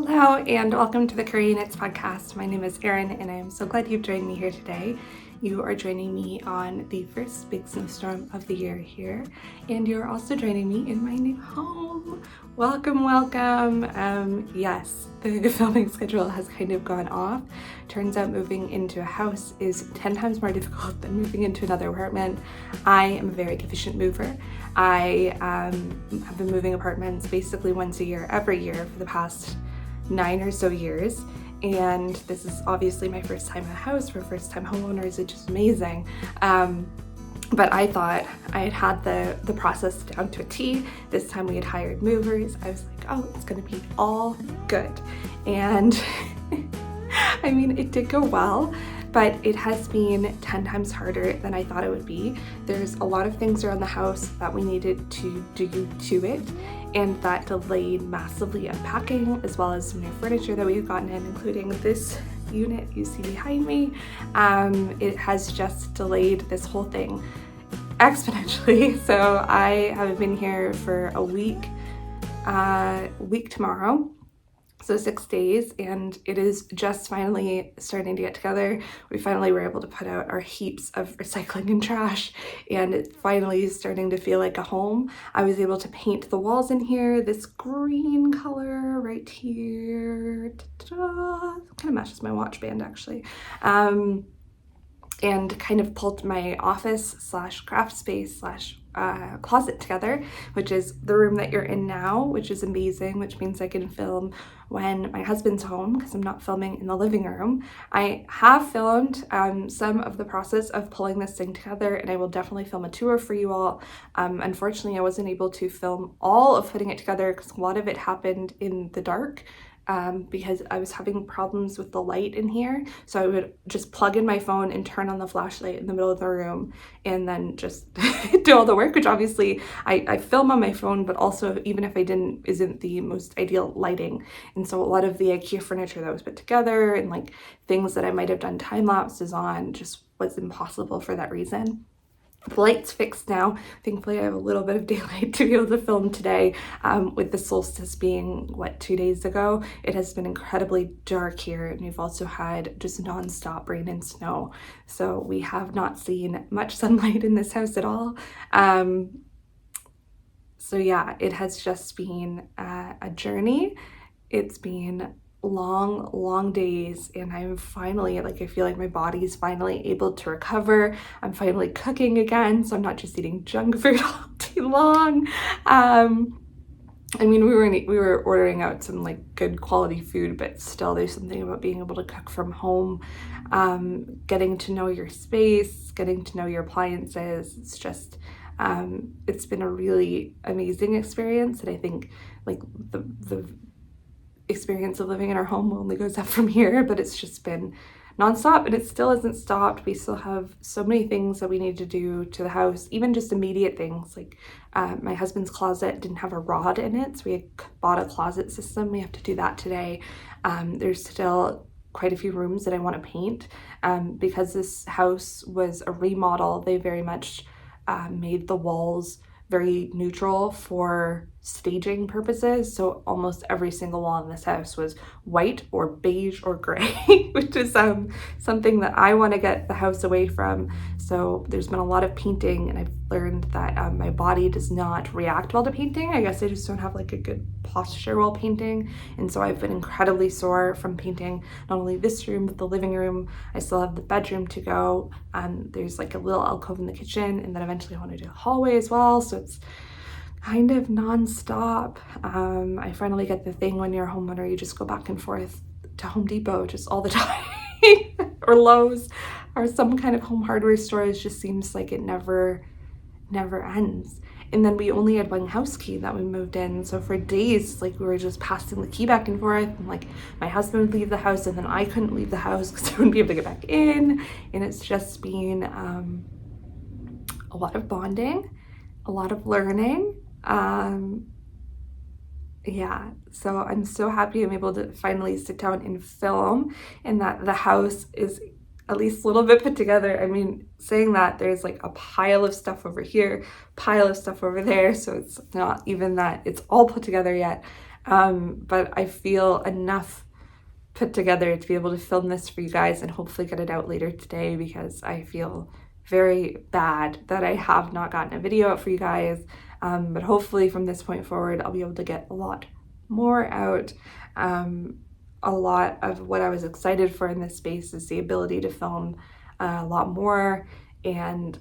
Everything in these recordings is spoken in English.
Hello and welcome to the Kuriaknits podcast. My name is Erin and I am so glad you've joined me here today. You are joining me on the first big snowstorm of the year here, and you're also joining me in my new home. Welcome. Yes, the filming schedule has kind of gone off. Turns out moving into a house is 10 times more difficult than moving into another apartment. I am a very efficient mover. I have been moving apartments basically once a year, every year for the past 9 or so years. And this is obviously my first time in a house for first-time homeowners, which is amazing. But I thought I had the process down to a T. This time we had hired movers. I was like, oh, it's gonna be all good. And I mean, it did go well, but it has been 10 times harder than I thought it would be. There's a lot of things around the house that we needed to do to it, and that delayed massively unpacking, as well as some new furniture that we've gotten in, including this unit you see behind me. It has just delayed this whole thing exponentially. So I have been here for a week tomorrow. So 6 days, and it is just finally starting to get together. We finally were able to put out our heaps of recycling and trash, and it finally is starting to feel like a home. I was able to paint the walls in here this green color right here. Kind of matches my watch band actually. And kind of pulled my office / craft space / closet together, which is the room that you're in now, which is amazing, which means I can film when my husband's home because I'm not filming in the living room. I have filmed some of the process of pulling this thing together, and I will definitely film a tour for you all. Unfortunately, I wasn't able to film all of putting it together because a lot of it happened in the dark. Because I was having problems with the light in here. So I would just plug in my phone and turn on the flashlight in the middle of the room and then just do all the work, which obviously I film on my phone, but also even if I didn't, isn't the most ideal lighting. And so a lot of the IKEA furniture that was put together and like things that I might have done time lapses on just was impossible for that reason. The light's fixed now. Thankfully, I have a little bit of daylight to be able to film today. With the solstice being, 2 days ago, it has been incredibly dark here, and we've also had just non-stop rain and snow. So we have not seen much sunlight in this house at all. So yeah, it has just been a journey. It's been long days, and I'm finally, I feel like my body's finally able to recover. I'm finally cooking again, so I'm not just eating junk food all day long. I mean, we were ordering out some good quality food, but still there's something about being able to cook from home, getting to know your space, getting to know your appliances. It's just it's been a really amazing experience, and I think the experience of living in our home only goes up from here, but it's just been nonstop, and it still hasn't stopped. We still have so many things that we need to do to the house, even just immediate things like my husband's closet didn't have a rod in it, so we had bought a closet system. We have to do that today. There's still quite a few rooms that I want to paint because this house was a remodel. They very much made the walls very neutral for staging purposes. So almost every single wall in this house was white or beige or gray, which is something that I want to get the house away from. So there's been a lot of painting, and I've learned that my body does not react well to painting. I guess I just don't have a good posture while painting. And so I've been incredibly sore from painting not only this room, but the living room. I still have the bedroom to go. There's a little alcove in the kitchen, and then eventually I want to do a hallway as well. So it's kind of non-stop. I finally get the thing when you're a homeowner, you just go back and forth to Home Depot just all the time or Lowe's or some kind of home hardware store. It just seems like it never ends. And then we only had one house key that we moved in, so for days we were just passing the key back and forth, and my husband would leave the house and then I couldn't leave the house because I wouldn't be able to get back in. And it's just been a lot of bonding, a lot of learning. Yeah, so I'm so happy I'm able to finally sit down and film, and that the house is at least a little bit put together. I mean, saying that, there's a pile of stuff over here, pile of stuff over there, so it's not even that it's all put together yet. but I feel enough put together to be able to film this for you guys and hopefully get it out later today, because I feel very bad that I have not gotten a video out for you guys. But hopefully from this point forward, I'll be able to get a lot more out. A lot of what I was excited for in this space is the ability to film a lot more, and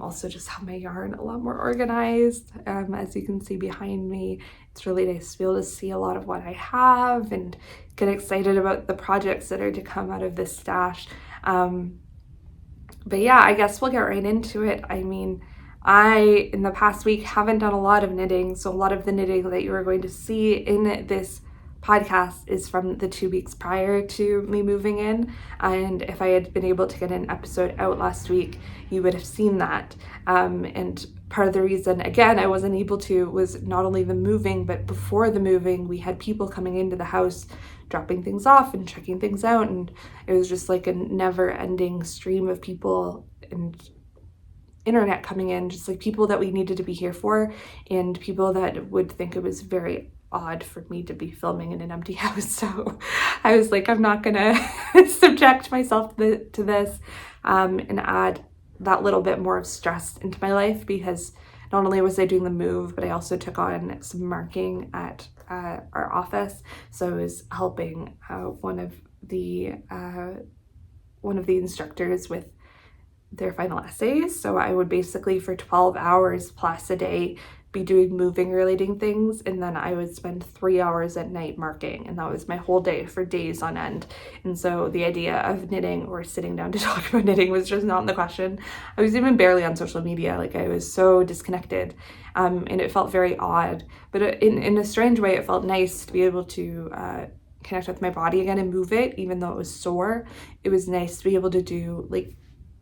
also just have my yarn a lot more organized. As you can see behind me, it's really nice to be able to see a lot of what I have and get excited about the projects that are to come out of this stash. But yeah, I guess we'll get right into it. I mean, I, in the past week, haven't done a lot of knitting, so a lot of the knitting that you are going to see in this podcast is from the 2 weeks prior to me moving in, and if I had been able to get an episode out last week, you would have seen that. And part of the reason, again, I wasn't able to was not only the moving, but before the moving, we had people coming into the house, dropping things off and checking things out, and it was just like a never-ending stream of people and internet coming in, just like people that we needed to be here for, and people that would think it was very odd for me to be filming in an empty house. So I was like, I'm not gonna subject myself to this and add that little bit more of stress into my life, because not only was I doing the move, but I also took on some marking at our office. So I was helping one of the instructors with their final essays. So I would basically for 12 hours plus a day be doing moving relating things, and then I would spend 3 hours at night marking, and that was my whole day for days on end. And so the idea of knitting or sitting down to talk about knitting was just not in the question. I was even barely on social media, like I was so disconnected, and it felt very odd, but in a strange way it felt nice to be able to connect with my body again and move it, even though it was sore. It was nice to be able to do like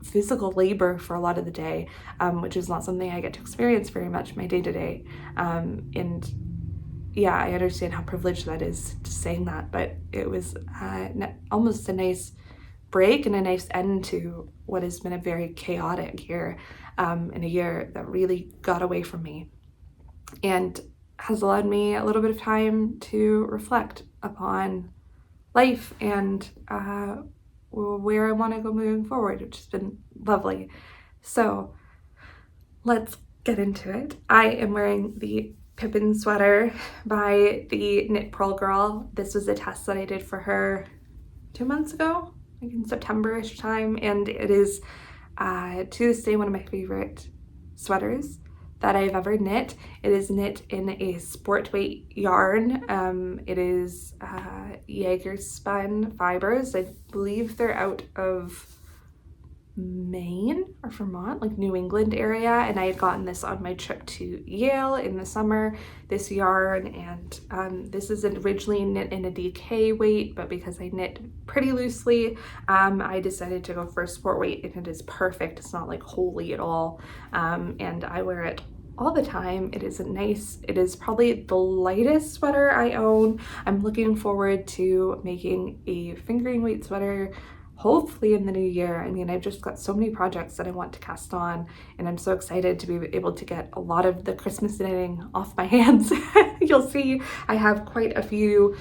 physical labor for a lot of the day, which is not something I get to experience very much my day-to-day. And yeah, I understand how privileged that is to saying that, but it was almost a nice break and a nice end to what has been a very chaotic year, and a year that really got away from me and has allowed me a little bit of time to reflect upon life and where I want to go moving forward, which has been lovely. So let's get into it. I am wearing the Pippin Sweater by the Knit Purl girl. This was a test that I did for her 2 months ago, like in September-ish time, and it is to this day one of my favorite sweaters that I've ever knit. It is knit in a sport weight yarn. It is Jaeger spun fibers. I believe they're out of Maine or Vermont, like New England area, and I had gotten this on my trip to Yale in the summer, this yarn, and this is originally knit in a DK weight, but because I knit pretty loosely, I decided to go for a sport weight, and it is perfect. It's not like holey at all, and I wear it all the time. It is nice. It is probably the lightest sweater I own. I'm looking forward to making a fingering weight sweater hopefully in the new year. I mean, I've just got so many projects that I want to cast on, and I'm so excited to be able to get a lot of the Christmas knitting off my hands. You'll see I have quite a few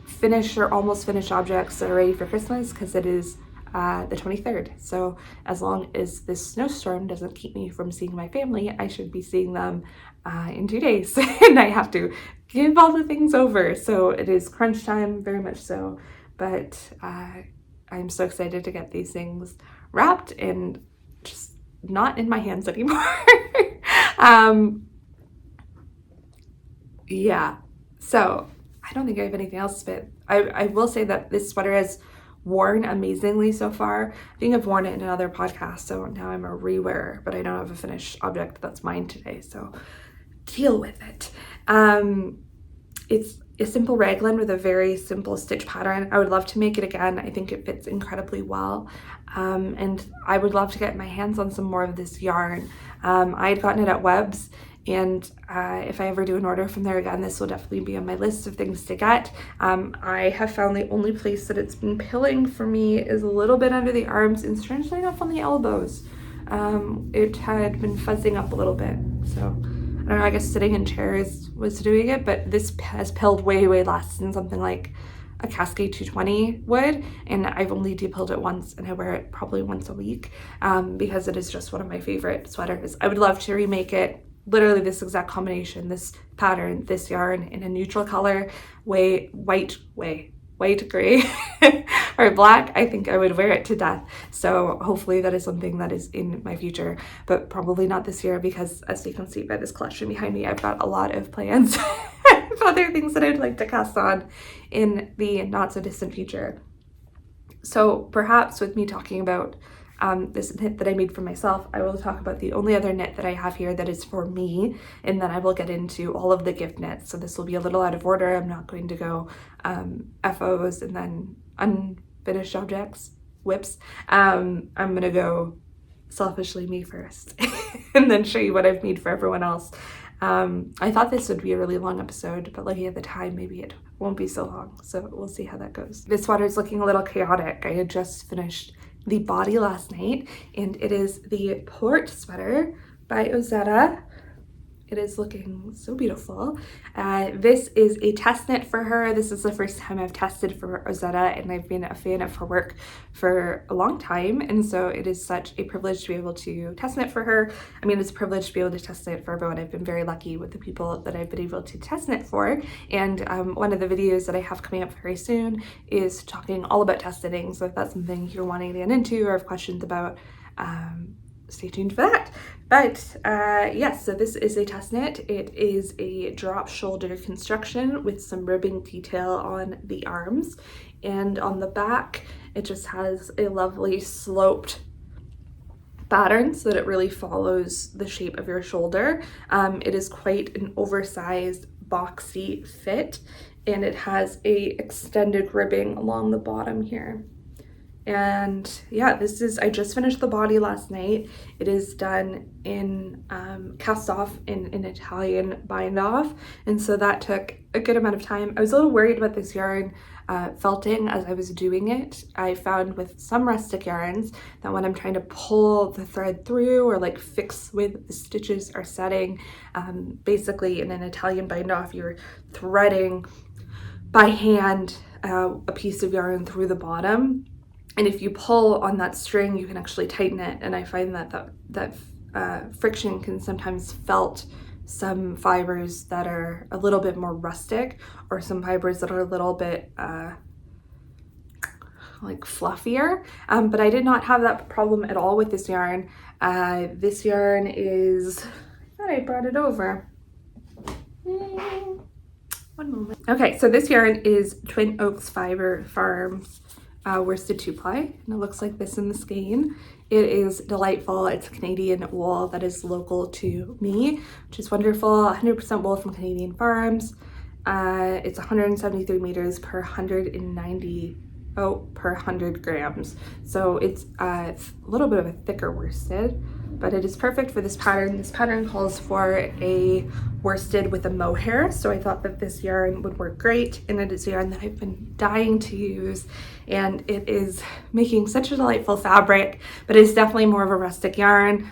finished or almost finished objects that are ready for Christmas, because it is the 23rd. So as long as this snowstorm doesn't keep me from seeing my family, I should be seeing them in 2 days. And I have to give all the things over. So it is crunch time, very much so. But I'm so excited to get these things wrapped and just not in my hands anymore. Yeah, so I don't think I have anything else, but I will say that this sweater has worn amazingly so far. I think I've worn it in another podcast, so now I'm a rewearer, but I don't have a finished object that's mine today, so deal with it. It's a simple raglan with a very simple stitch pattern. I would love to make it again. I think it fits incredibly well, and I would love to get my hands on some more of this yarn. I had gotten it at Webb's, and if I ever do an order from there again, this will definitely be on my list of things to get. I have found the only place that it's been pilling for me is a little bit under the arms, and strangely enough on the elbows. It had been fuzzing up a little bit, so I don't know, I guess sitting in chairs was doing it, but this has pilled way, way less than something like a Cascade 220 would, and I've only depilled it once, and I wear it probably once a week because it is just one of my favorite sweaters. I would love to remake it, literally this exact combination, this pattern, this yarn in a neutral color, white gray or black. I think I would wear it to death. So hopefully that is something that is in my future, but probably not this year because, as you can see by this collection behind me, I've got a lot of plans of other things that I'd like to cast on in the not so distant future. So perhaps with me talking about this knit that I made for myself, I will talk about the only other knit that I have here that is for me, and then I will get into all of the gift knits. So this will be a little out of order. I'm not going to go FOs and then unfinished objects, whips. I'm gonna go selfishly me first and then show you what I've made for everyone else. I thought this would be a really long episode, but looking at the time, maybe it won't be so long. So we'll see how that goes. This sweater is looking a little chaotic. I had just finished the body last night, and it is the Port sweater by Ozetta. It is looking so beautiful. This is a test knit for her. This is the first time I've tested for Ozetta, and I've been a fan of her work for a long time, and so it is such a privilege to be able to test knit for her. I mean, it's a privilege to be able to test knit for everyone. I've been very lucky with the people that I've been able to test knit for, and one of the videos that I have coming up very soon is talking all about test knitting, so if that's something you're wanting to get into or have questions about, stay tuned for that. But yes, so this is a test knit. It is a drop shoulder construction with some ribbing detail on the arms, and on the back it just has a lovely sloped pattern so that it really follows the shape of your shoulder. It is quite an oversized boxy fit, and it has a extended ribbing along the bottom here. And yeah, I just finished the body last night. It is done in cast off in an Italian bind off, and so that took a good amount of time. I was a little worried about this yarn felting as I was doing it. I found with some rustic yarns that when I'm trying to pull the thread through or like fix with the stitches are setting, basically in an Italian bind off, you're threading by hand a piece of yarn through the bottom. And if you pull on that string, you can actually tighten it. And I find that friction can sometimes felt some fibers that are a little bit more rustic, or some fibers that are a little bit like fluffier. But I did not have that problem at all with this yarn. This yarn is, I thought I brought it over. One moment. Okay, so this yarn is Twin Oaks Fiber Farms worsted 2-ply, and it looks like this in the skein. It is delightful. It's Canadian wool that is local to me, which is wonderful. 100% wool from Canadian farms. It's 173 meters per 100 grams. So it's a little bit of a thicker worsted, but it is perfect for this pattern. This pattern calls for a worsted with a mohair, so I thought that this yarn would work great, and it is yarn that I've been dying to use, and it is making such a delightful fabric, but it's definitely more of a rustic yarn.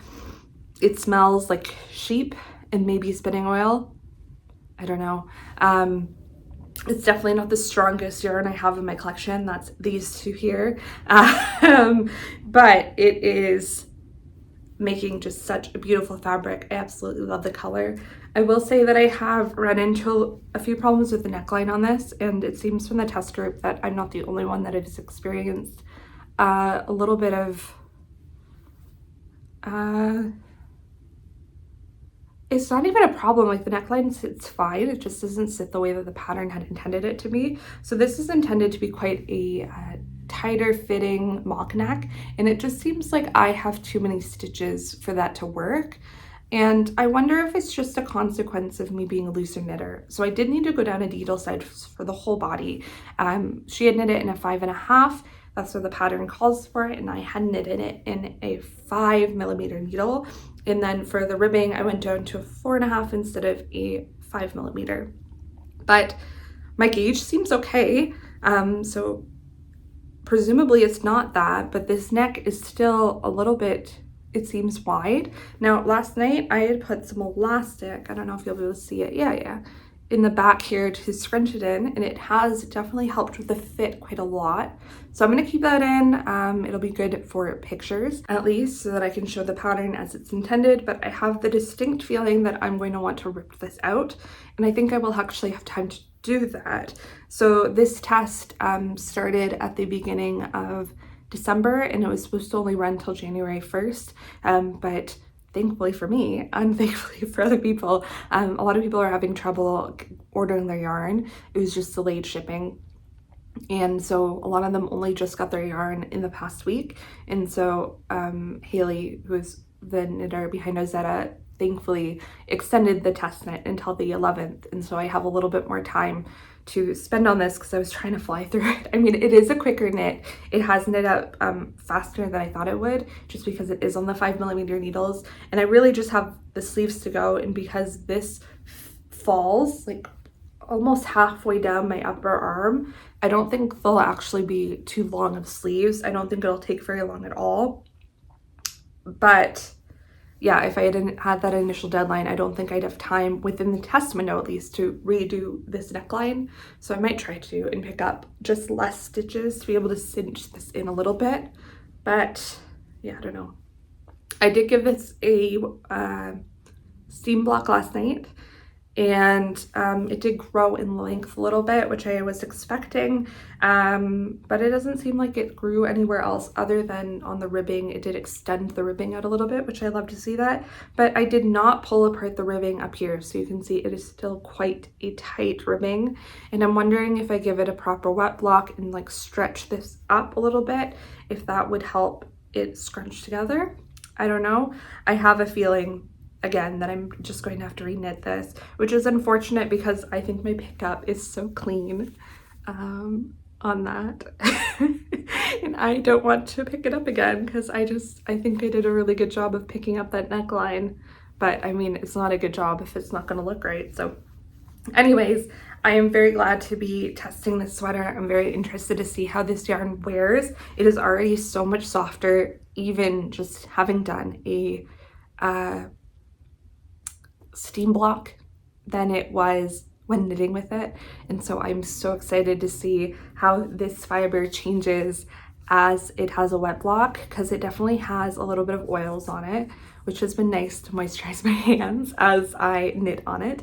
It smells like sheep and maybe spinning oil. I don't know. It's definitely not the strongest yarn I have in my collection. That's these two here. But it is making just such a beautiful fabric. I absolutely love the color. I will say that I have run into a few problems with the neckline on this, and it seems from the test group that I'm not the only one that has experienced a little bit of it's not even a problem. Like, the neckline sits fine, it just doesn't sit the way that the pattern had intended it to be. So this is intended to be quite a tighter fitting mock neck, and it just seems like I have too many stitches for that to work. And I wonder if it's just a consequence of me being a looser knitter. So I did need to go down a needle size for the whole body. She had knit it in a 5.5. That's what the pattern calls for, and I had knitted it in a 5mm needle. And then for the ribbing, I went down to a 4.5 instead of a 5mm. But my gauge seems okay. So presumably it's not that, but this neck is still a little bit it seems wide. Now, last night I had put some elastic, I don't know if you'll be able to see it, yeah, in the back here to scrunch it in, and it has definitely helped with the fit quite a lot. So I'm gonna keep that in. It'll be good for pictures, at least, so that I can show the pattern as it's intended, but I have the distinct feeling that I'm going to want to rip this out, and I think I will actually have time to do that. So this test started at the beginning of December, and it was supposed to only run till January 1st, but thankfully for me, unthankfully for other people, a lot of people are having trouble ordering their yarn. It was just delayed shipping. And so a lot of them only just got their yarn in the past week. And so Haley, who is the knitter behind Ozetta, thankfully extended the test knit until the 11th. And so I have a little bit more time to spend on this because I was trying to fly through it. I mean, it is a quicker knit. It has knit up faster than I thought it would, just because it is on the 5mm needles. And I really just have the sleeves to go. And because this falls like almost halfway down my upper arm, I don't think they'll actually be too long of sleeves. I don't think it'll take very long at all. But yeah, if I hadn't had that initial deadline, I don't think I'd have time within the test window at least to redo this neckline. So I might try to and pick up just less stitches to be able to cinch this in a little bit. But yeah, I don't know. I did give this a steam block last night, and it did grow in length a little bit, which I was expecting, but it doesn't seem like it grew anywhere else other than on the ribbing. It did extend the ribbing out a little bit, which I love to see that, but I did not pull apart the ribbing up here, so you can see it is still quite a tight ribbing, and I'm wondering if I give it a proper wet block and like stretch this up a little bit, if that would help it scrunch together. I don't know. I have a feeling again that I'm just going to have to reknit this, which is unfortunate because I think my pickup is so clean on that. And I don't want to pick it up again because I think I did a really good job of picking up that neckline, but I mean, it's not a good job if it's not going to look right. So anyways, I am very glad to be testing this sweater. I'm very interested to see how this yarn wears. It is already so much softer, even just having done a steam block, than it was when knitting with it. And so I'm so excited to see how this fiber changes as it has a wet block, because it definitely has a little bit of oils on it, which has been nice to moisturize my hands as I knit on it.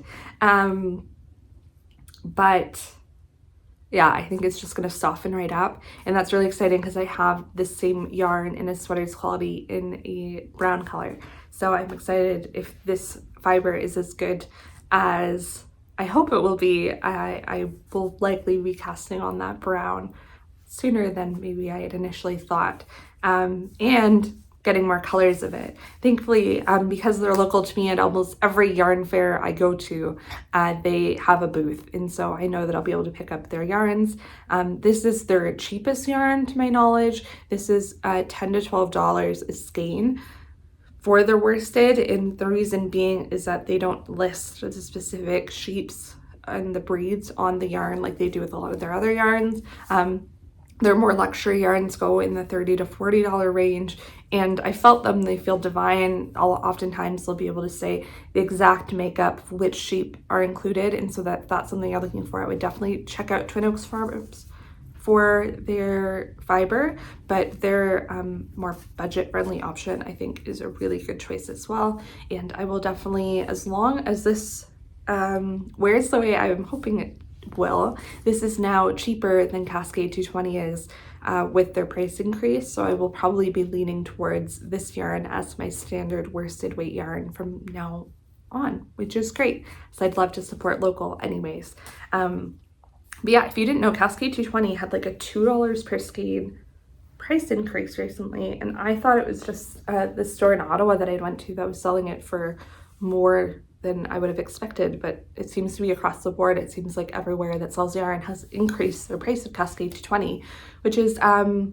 But yeah, I think it's just going to soften right up, and that's really exciting because I have the same yarn in a sweater's quality in a brown color. So I'm excited if this fiber is as good as I hope it will be. I will likely be casting on that brown sooner than maybe I had initially thought, and getting more colors of it. Thankfully, because they're local to me, at almost every yarn fair I go to, they have a booth, and so I know that I'll be able to pick up their yarns. This is their cheapest yarn to my knowledge. This is $10 to $12 a skein for their worsted, and the reason being is that they don't list the specific sheeps and the breeds on the yarn like they do with a lot of their other yarns. Their more luxury yarns go in the $30 to $40 range, and I felt them, they feel divine. Oftentimes they'll be able to say the exact makeup of which sheep are included, and so that's something you're looking for. I would definitely check out Twin Oaks Farms for their fiber, but their more budget-friendly option I think is a really good choice as well. And I will definitely, as long as this wears the way I'm hoping it will, this is now cheaper than Cascade 220 is with their price increase, so I will probably be leaning towards this yarn as my standard worsted weight yarn from now on, which is great. So I'd love to support local anyways. But yeah, if you didn't know, Cascade 220 had like a $2 per skein price increase recently, and I thought it was just the store in Ottawa that I went to that was selling it for more than I would have expected, but it seems to be across the board. It seems like everywhere that sells yarn has increased their price of Cascade 220, which is a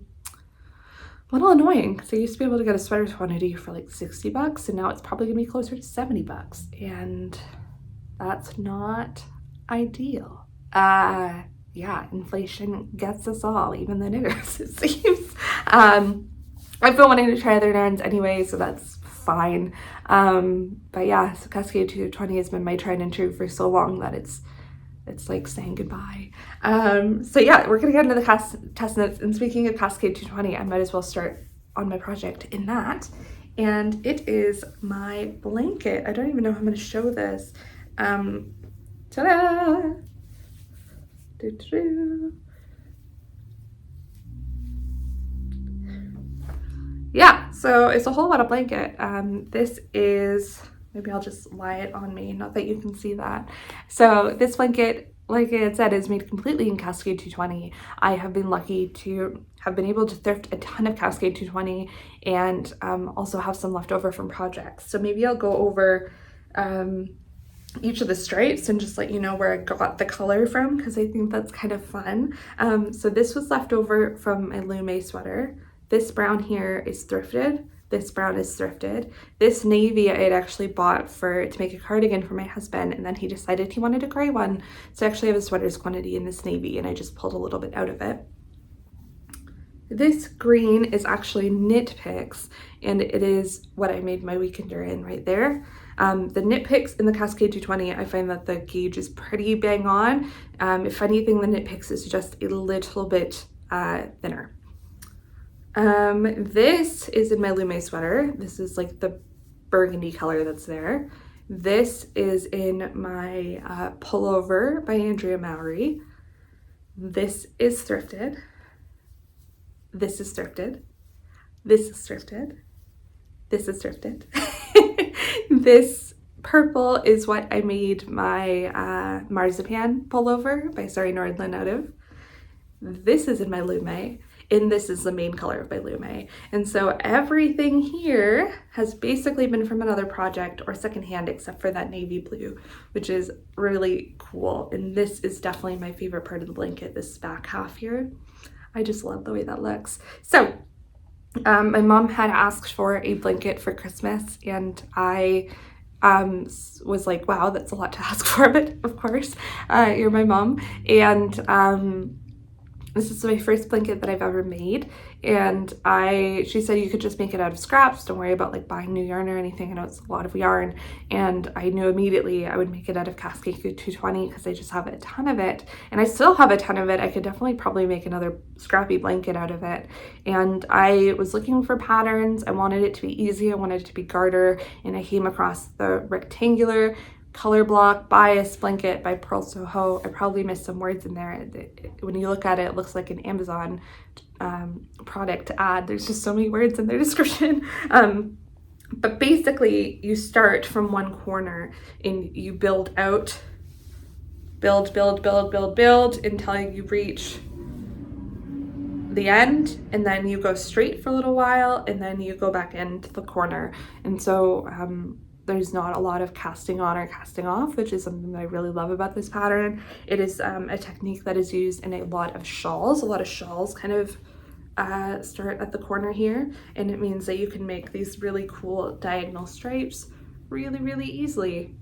little annoying because I used to be able to get a sweater quantity for like $60, and now it's probably gonna be closer to $70, and that's not ideal. Yeah, inflation gets us all, even the knitters, it seems. I've been wanting to try other yarns anyway, so that's fine. But yeah, so Cascade 220 has been my tried and true for so long that it's like saying goodbye. So yeah, we're gonna get into the test knits. And speaking of Cascade 220, I might as well start on my project in that. And it is my blanket. I don't even know how I'm gonna show this. Ta-da! Yeah, so it's a whole lot of blanket. This is, maybe I'll just lie it on me, not that you can see that. So this blanket, like I had said, is made completely in Cascade 220. I have been lucky to have been able to thrift a ton of Cascade 220 and also have some left over from projects. So maybe I'll go over each of the stripes and just let you know where I got the color from, because I think that's kind of fun. So this was left over from my Lume sweater. This brown here is thrifted. This brown is thrifted. This navy I had actually bought to make a cardigan for my husband, and then he decided he wanted a gray one. So I actually have a sweater's quantity in this navy, and I just pulled a little bit out of it. This green is actually Knit Picks, and it is what I made my weekender in right there. The Knit Picks in the Cascade 220, I find that the gauge is pretty bang on. If anything, the Knit Picks is just a little bit thinner. This is in my Lume sweater. This is like the burgundy color that's there. This is in my pullover by Andrea Mowry. This is thrifted. This is thrifted. This is thrifted. This is thrifted. This purple is what I made my marzipan pullover by Sari Nordlund out of. This is in my Lume, and this is the main color of my Lume. And so everything here has basically been from another project or secondhand, except for that navy blue, which is really cool. And this is definitely my favorite part of the blanket, this back half here. I just love the way that looks. So my mom had asked for a blanket for Christmas, and I was like, wow, that's a lot to ask for, but of course, you're my mom. And this is my first blanket that I've ever made, and she said you could just make it out of scraps, don't worry about like buying new yarn or anything. I know it's a lot of yarn, and I knew immediately I would make it out of Cascade 220 because I just have a ton of it, and I still have a ton of it. I could definitely probably make another scrappy blanket out of it. And I was looking for patterns. I wanted it to be easy, I wanted it to be garter, and I came across the rectangular Colorblock bias blanket by Purl Soho. I probably missed some words in there. When you look at it, it looks like an Amazon product ad. There's just so many words in their description. But basically, you start from one corner and you build out, build until you reach the end, and then you go straight for a little while, and then you go back into the corner. And so there's not a lot of casting on or casting off, which is something that I really love about this pattern. It is a technique that is used in a lot of shawls. A lot of shawls kind of start at the corner here, and it means that you can make these really cool diagonal stripes really easily.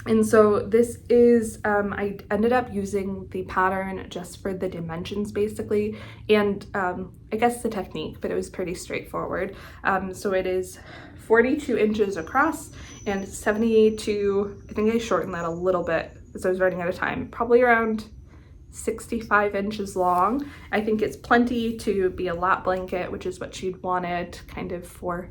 And so this is, I ended up using the pattern just for the dimensions basically, and I guess the technique, but it was pretty straightforward. So it is 42 inches across and 72, I think I shortened that a little bit as I was running out of time, probably around 65 inches long. I think it's plenty to be a lap blanket, which is what she'd wanted kind of for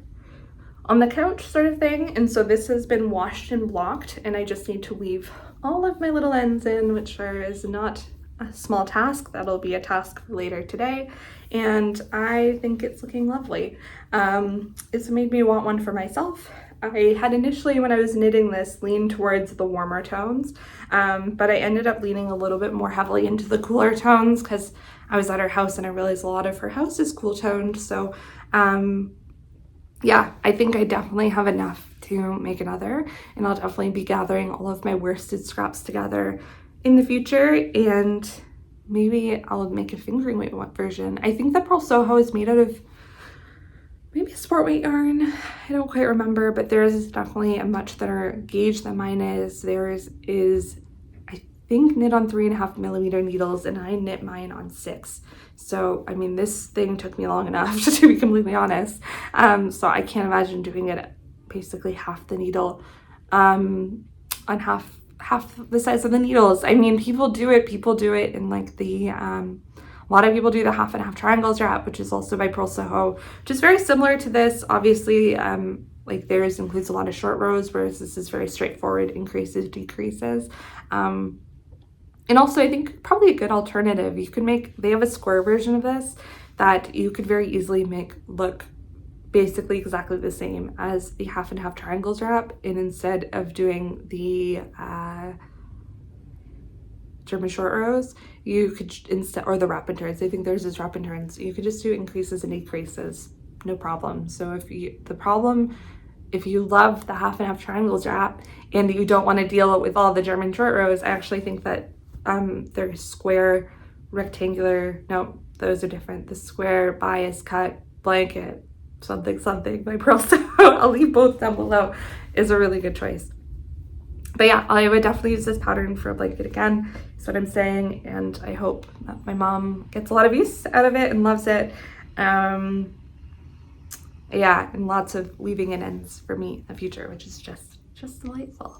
on the couch sort of thing. And so this has been washed and blocked, and I just need to weave all of my little ends in, which is not a small task. That'll be a task for later today, and I think it's looking lovely. It's made me want one for myself. I had initially, when I was knitting this, leaned towards the warmer tones, but I ended up leaning a little bit more heavily into the cooler tones because I was at her house and I realized a lot of her house is cool toned. So yeah, I think I definitely have enough to make another, and I'll definitely be gathering all of my worsted scraps together in the future, and maybe I'll make a fingering weight version. I think the Purl Soho is made out of maybe a sport weight yarn. I don't quite remember, but theirs is definitely a much thinner gauge than mine is. Theirs is, I think knit on 3.5mm needles, and I knit mine on 6. So, I mean, this thing took me long enough, to be completely honest. So I can't imagine doing it at basically half the needle, on half the size of the needles. I mean, people do it in like the, a lot of people do the half and half triangles wrap, which is also by Purl Soho, which is very similar to this. Obviously, like theirs includes a lot of short rows, whereas this is very straightforward, increases, decreases. And also, I think probably a good alternative, you can make, they have a square version of this that you could very easily make look basically exactly the same as the half and half triangles wrap. And instead of doing the German short rows, you could instead, or the wrap and turns, I think theirs is wrap and turns, you could just do increases and decreases, no problem. So if you love the half and half triangles wrap and you don't want to deal with all the German short rows, I actually think that their square, rectangular, no, those are different. The square bias cut blanket, something by Purl Soho, I'll leave both down below, is a really good choice. But yeah, I would definitely use this pattern for a blanket again, is what I'm saying, and I hope that my mom gets a lot of use out of it and loves it. Yeah, and lots of weaving in ends for me in the future, which is just delightful.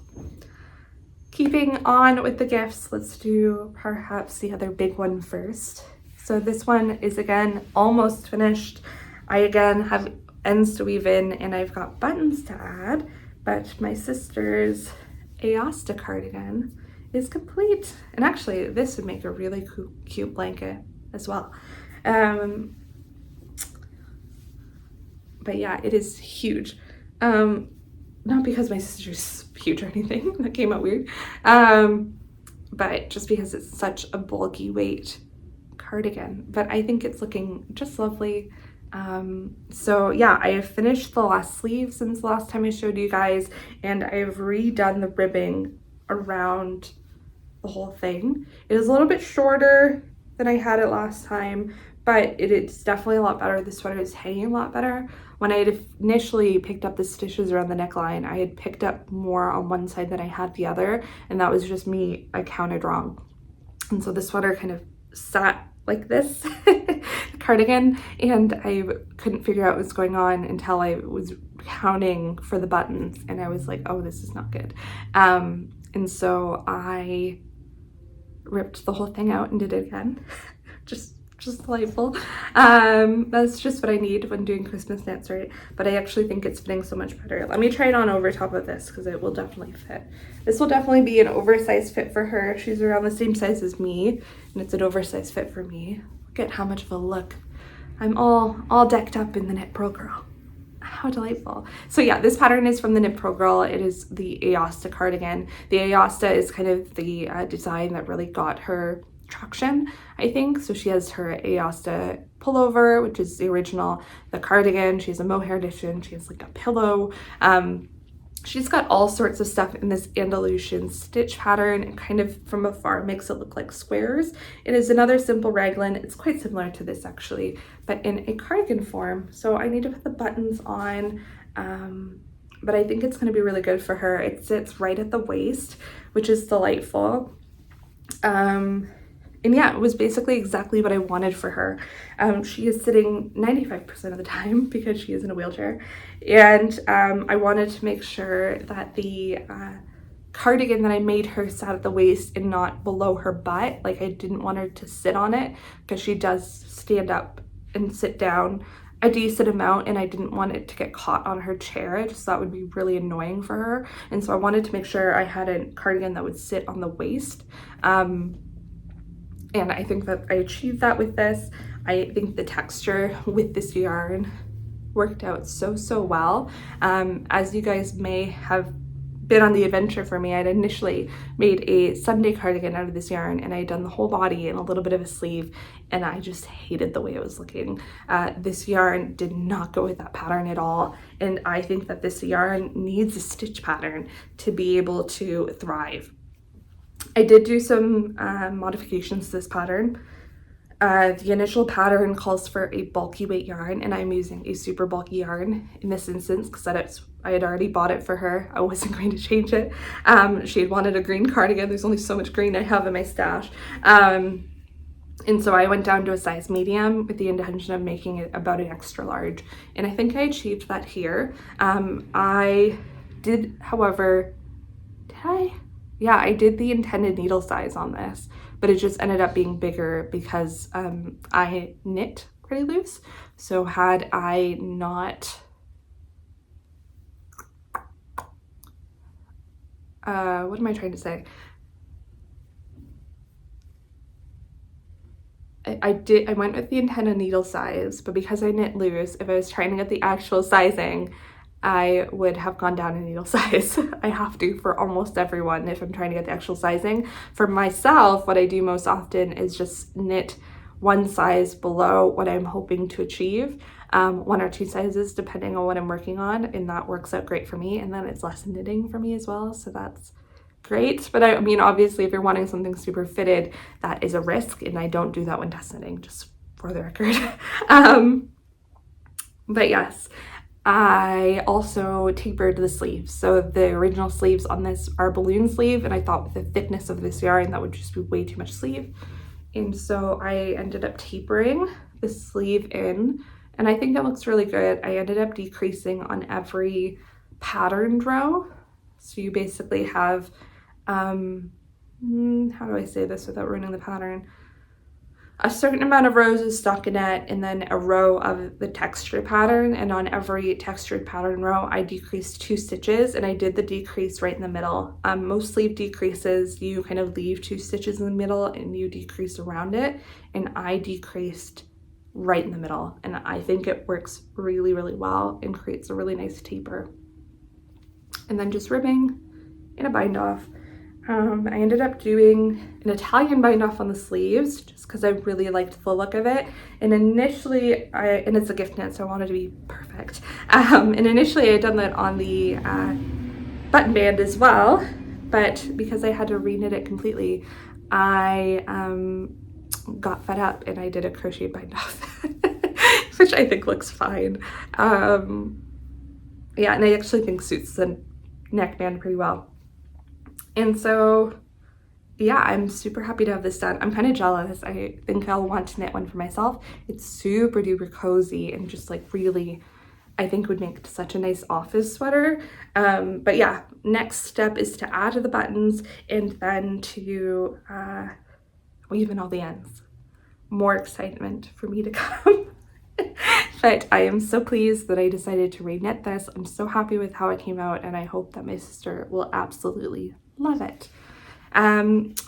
Keeping on with the gifts, let's do perhaps the other big one first. So this one is again almost finished. I again have ends to weave in and I've got buttons to add, but my sister's Aosta cardigan is complete. And actually this would make a really cute blanket as well. But yeah, it is huge. Not because my sister's huge or anything, that came out weird, but just because it's such a bulky weight cardigan. But I think it's looking just lovely. So yeah, I have finished the last sleeve since the last time I showed you guys, and I've redone the ribbing around the whole thing. It is a little bit shorter than I had it last time, but it's definitely a lot better. The sweater is hanging a lot better. When I had initially picked up the stitches around the neckline, I had picked up more on one side than I had the other, and that was just me, I counted wrong. And so the sweater kind of sat like this cardigan, and I couldn't figure out what's going on until I was counting for the buttons, and I was like, oh, this is not good. And so I ripped the whole thing out and did it again. just delightful. That's just what I need when doing Christmas knits, right? But I actually think it's fitting so much better. Let me try it on over top of this because it will definitely fit. This will definitely be an oversized fit for her. She's around the same size as me, and it's an oversized fit for me. Look at how much of a look. I'm all decked up in the Knit Pro Girl. How delightful. So yeah, this pattern is from the Knit Pro Girl. It is the Aosta cardigan. The Aosta is kind of the design that really got her traction, I think. So she has her Aosta pullover, which is the original, the cardigan, she has a mohair edition, she has like a pillow, she's got all sorts of stuff in this Andalusian stitch pattern, and kind of from afar makes it look like squares. It is another simple raglan. It's quite similar to this actually, but in a cardigan form. So I need to put the buttons on, but I think it's going to be really good for her. It sits right at the waist, which is delightful. And yeah, it was basically exactly what I wanted for her. She is sitting 95% of the time because she is in a wheelchair. And I wanted to make sure that the cardigan that I made her sat at the waist and not below her butt. Like, I didn't want her to sit on it because she does stand up and sit down a decent amount, and I didn't want it to get caught on her chair. I just thought it would be really annoying for her. And so I wanted to make sure I had a cardigan that would sit on the waist. And I think that I achieved that with this. I think the texture with this yarn worked out so well. As you guys may have been on the adventure for me, I'd initially made a Sunday cardigan out of this yarn, and I'd done the whole body and a little bit of a sleeve, and I just hated the way it was looking. This yarn did not go with that pattern at all, and I think that this yarn needs a stitch pattern to be able to thrive. I did do some modifications to this pattern. The initial pattern calls for a bulky weight yarn, and I'm using a super bulky yarn in this instance because I had already bought it for her. I wasn't going to change it. She had wanted a green cardigan. There's only so much green I have in my stash. And so I went down to a size medium with the intention of making it about an extra large. And I think I achieved that here. I did, however, did I? Yeah, I did the intended needle size on this, but it just ended up being bigger because I knit pretty loose. So had I not, what am I trying to say? I went with the intended needle size, but because I knit loose, if I was trying to get the actual sizing, I would have gone down in needle size. I have to for almost everyone if I'm trying to get the actual sizing. For myself, what I do most often is just knit one size below what I'm hoping to achieve, 1 or 2 sizes depending on what I'm working on, and that works out great for me. And then it's less knitting for me as well, so that's great. But I mean, obviously, if you're wanting something super fitted, that is a risk, and I don't do that when test knitting, just for the record. But yes. I also tapered the sleeves. So the original sleeves on this are balloon sleeve, and I thought with the thickness of this yarn that would just be way too much sleeve. And so I ended up tapering the sleeve in, and I think it looks really good. I ended up decreasing on every patterned row. So you basically have, how do I say this without ruining the pattern? A certain amount of rows of stockinette and then a row of the textured pattern, and on every textured pattern row I decreased 2 stitches, and I did the decrease right in the middle. Most sleeve decreases you kind of leave 2 stitches in the middle and you decrease around it, and I decreased right in the middle, and I think it works really, really well and creates a really nice taper. And then just ribbing and a bind off. I ended up doing an Italian bind off on the sleeves just because I really liked the look of it. And initially, and it's a gift knit, so I wanted to be perfect. And initially I had done that on the button band as well, but because I had to reknit it completely, I got fed up and I did a crochet bind off, which I think looks fine. Yeah, and I actually think suits the neckband pretty well. And so, yeah, I'm super happy to have this done. I'm kind of jealous. I think I'll want to knit one for myself. It's super duper cozy and just like really, I think would make such a nice office sweater. But yeah, next step is to add the buttons and then to weave in all the ends. More excitement for me to come. But I am so pleased that I decided to reknit this. I'm so happy with how it came out, and I hope that my sister will absolutely love it.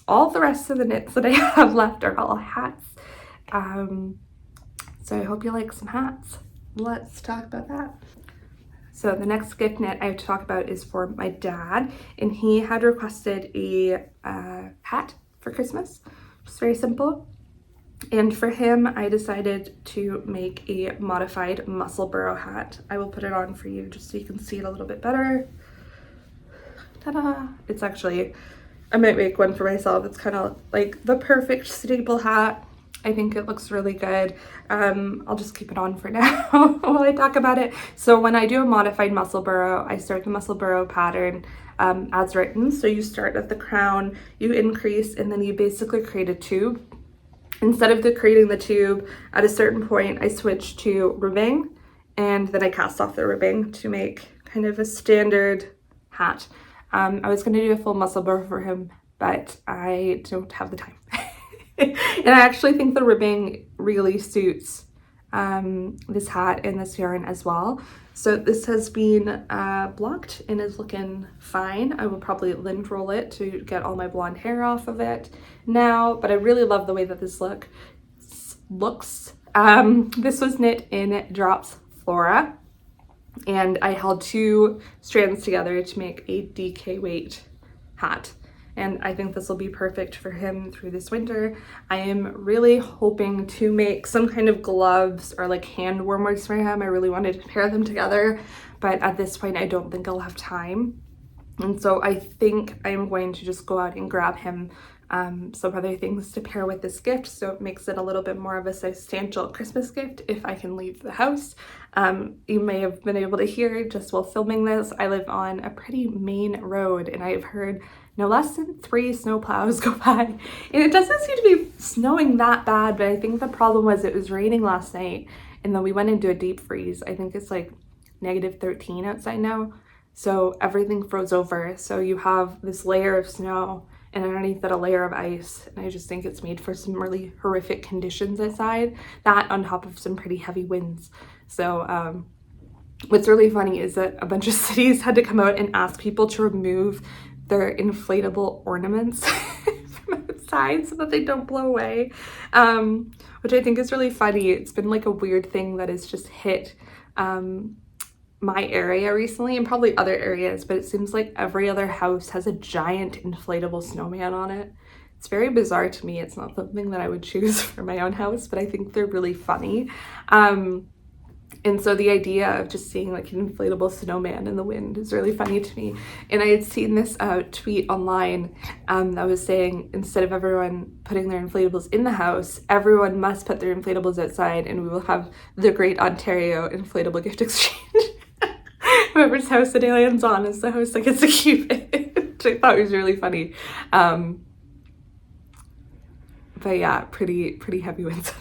All the rest of the knits that I have left are all hats. So I hope you like some hats. Let's talk about that. So the next gift knit I have to talk about is for my dad, and he had requested a hat for Christmas. Just very simple. And for him, I decided to make a modified Musselburgh hat. I will put it on for you just so you can see it a little bit better. Ta-da! It's actually, I might make one for myself. It's kind of like the perfect staple hat. I think it looks really good. I'll just keep it on for now while I talk about it. So when I do a modified Musselburgh, I start the Musselburgh pattern as written. So you start at the crown, you increase, and then you basically create a tube. Instead of creating the tube, at a certain point, I switch to ribbing, and then I cast off the ribbing to make kind of a standard hat. I was going to do a full Musselburgh for him, but I don't have the time. And I actually think the ribbing really suits this hat and this yarn as well. So this has been blocked and is looking fine. I will probably lint roll it to get all my blonde hair off of it now, but I really love the way that this looks. This was knit in Drops Flora, and I held 2 strands together to make a DK weight hat. And I think this will be perfect for him through this winter. I am really hoping to make some kind of gloves or like hand warmers for him. I really wanted to pair them together, but at this point I don't think I'll have time. And so I think I'm going to just go out and grab him some other things to pair with this gift, so it makes it a little bit more of a substantial Christmas gift if I can leave the house. You may have been able to hear just while filming this, I live on a pretty main road, and I've heard no less than 3 snowplows go by. And it doesn't seem to be snowing that bad, but I think the problem was it was raining last night, and then we went into a deep freeze. I think it's like -13 outside now. So everything froze over. So you have this layer of snow and underneath that a layer of ice. And I just think it's made for some really horrific conditions outside. That on top of some pretty heavy winds. So what's really funny is that a bunch of cities had to come out and ask people to remove their inflatable ornaments from outside so that they don't blow away, which I think is really funny. It's been like a weird thing that has just hit my area recently, and probably other areas, but it seems like every other house has a giant inflatable snowman on it. It's very bizarre to me. It's not something that I would choose for my own house, but I think they're really funny. And so the idea of just seeing like an inflatable snowman in the wind is really funny to me. And I had seen this tweet online that was saying, instead of everyone putting their inflatables in the house, everyone must put their inflatables outside, and we will have the Great Ontario Inflatable Gift Exchange. Whoever's house the day lands on is the house that gets to keep it, which I thought was really funny. But yeah, pretty heavy winds.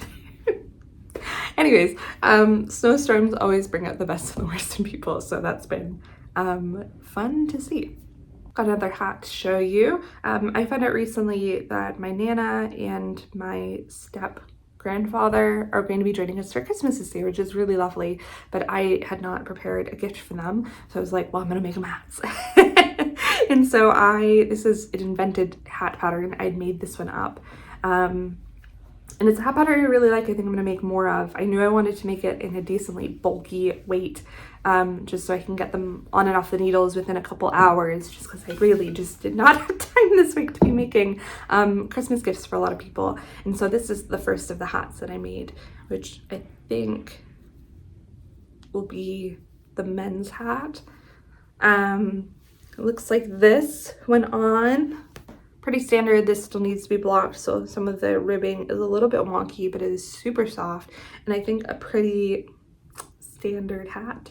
Anyways, snowstorms always bring out the best and the worst in people, so that's been fun to see. Got another hat to show you. I found out recently that my Nana and my step grandfather are going to be joining us for Christmas this year, which is really lovely, but I had not prepared a gift for them, so I was like, well, I'm gonna make them hats. And so this is an invented hat pattern. I'd made this one up, and it's a hat pattern I really like. I think I'm gonna make more of. I knew I wanted to make it in a decently bulky weight, just so I can get them on and off the needles within a couple hours, just because I really just did not have time this week to be making Christmas gifts for a lot of people. And so this is the first of the hats that I made, which I think will be the men's hat. It looks like this went on. Pretty standard. This still needs to be blocked, so some of the ribbing is a little bit wonky, but it is super soft, and I think a pretty standard hat.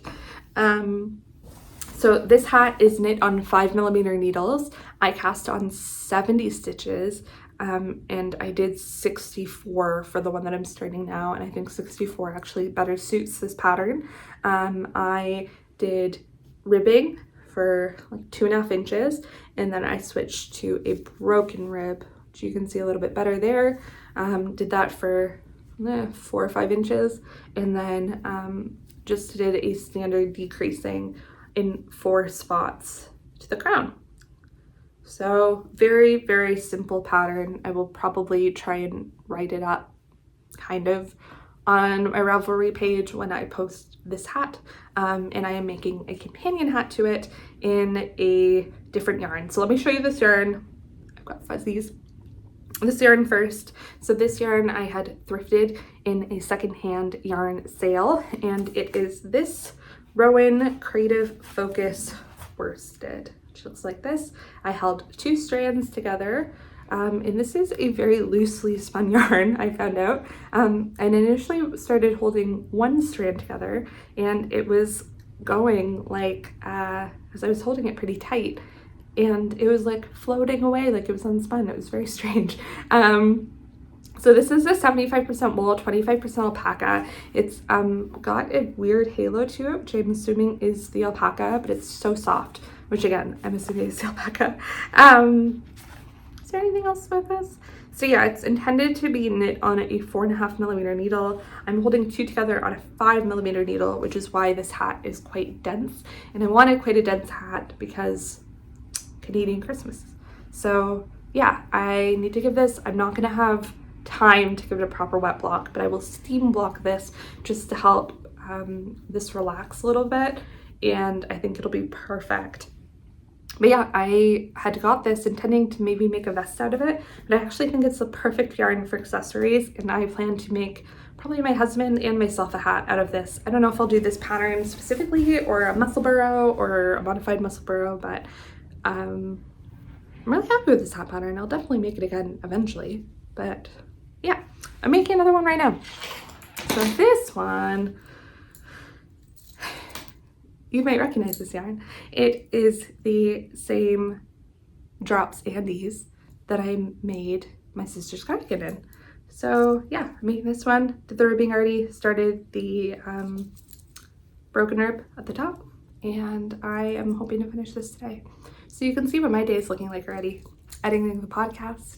So this hat is knit on 5mm needles. I cast on 70 stitches, and I did 64 for the one that I'm starting now, and I think 64 actually better suits this pattern. I did ribbing for like 2.5 inches, and then I switched to a broken rib, which you can see a little bit better there. Did that for 4 or 5 inches, and then just did a standard decreasing in 4 spots to the crown. So very simple pattern. I will probably try and write it up kind of on my Ravelry page when I post this hat, and I am making a companion hat to it in a different yarn. So let me show you this yarn. I've got fuzzies. This yarn first. So this yarn I had thrifted in a secondhand yarn sale, and it is this Rowan Creative Focus worsted, which looks like this. I held 2 strands together. And this is a very loosely spun yarn, I found out. And initially started holding 1 strand together, and it was going like, as I was holding it pretty tight, and it was like floating away like it was unspun. It was very strange. So this is a 75% wool, 25% alpaca. It's got a weird halo to it, which I'm assuming is the alpaca, but it's so soft, which again, I'm assuming is the alpaca. Is there anything else about this? So yeah, it's intended to be knit on a 4.5mm needle. I'm holding 2 together on a 5mm needle, which is why this hat is quite dense. And I wanted quite a dense hat because Canadian Christmas. So yeah, I need to give this, I'm not gonna have time to give it a proper wet block, but I will steam block this just to help this relax a little bit, and I think it'll be perfect. But yeah, I had got this intending to maybe make a vest out of it, but I actually think it's the perfect yarn for accessories, and I plan to make probably my husband and myself a hat out of this. I don't know if I'll do this pattern specifically or a Musselburgh or a modified Musselburgh, but I'm really happy with this hat pattern. I'll definitely make it again eventually, but yeah, I'm making another one right now. So this one, you might recognize this yarn. It is the same drops Andes that I made my sister's cardigan in. So yeah, I'm making this one. Did the ribbing already, started the broken rib at the top, and I am hoping to finish this today. So you can see what my day is looking like already. Editing the podcast,